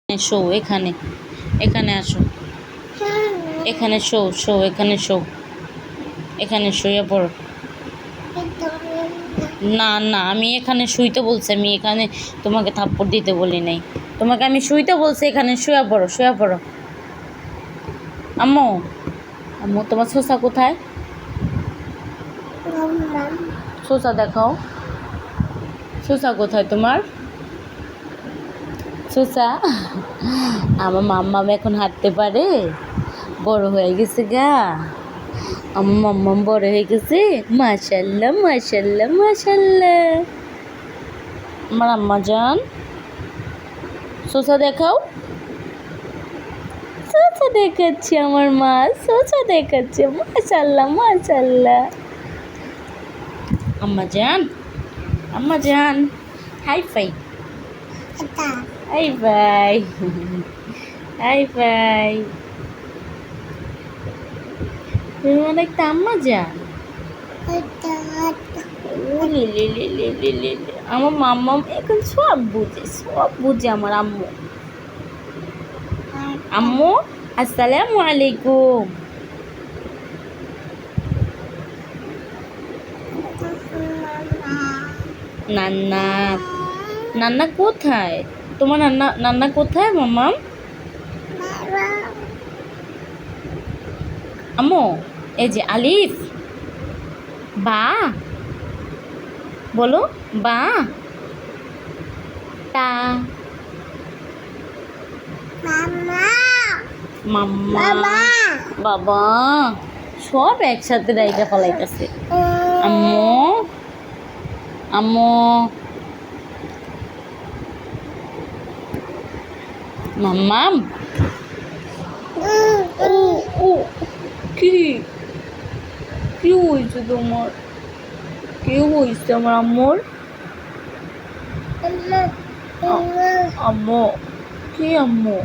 Show এখানে, এখানে আসো, এখানে শো শো, এখানে শো, এখানে শুয়ে পড়ো। না না, আমি এখানে শুইতে বলছি, আমি এখানে তোমাকে থাপ্পড় দিতে বলি নাই, তোমাকে আমি শুইতে বলছি, এখানে শুয়ে পড়ো, শুয়ে পড়ো। আম্মু, আম্মু তোমার শসা কোথায়? শসা দেখাও, শসা কোথায় তোমার? শসা আমার মাম্মা এখন হাঁটতে পারে, বড় হয়ে গেছে গা, আমার মাম্মা বড় হয়ে গেছে। মাশাল্লাহ মাশাল্লাহ মাশাল্লাহ। আমার আম্মা জান, শসা দেখাও। শসা দেখাচ্ছি আমার মা, শসা দেখাচ্ছে, মাশাল্লাহ মাশাল্লাহ। আম্মা জান, আম্মা জান, hi fi, hi fi, hi fi. তুমি অনেক আম্মা জান। আমার মাম্মা এখন সব বুঝে, সব বুঝে আমার আম্মু। আম্মু আসসালামু আলাইকুম। নান্না, নান্না কোথায়? তোমার নান্না, নান্না কোথায় মাম্মা? আম্মু এই যে আলিফ, বা বলো, বা, তা, মাম্মা, বাবা, সব একসাথে রাইখা ফলাইতেছে। আম্মু, আম্মু, মাম্মাম, ও ও, কি কি হয়েছে তোমার? কি হয়েছে আমার আম্মুর? আম্মু, কি আম্মু?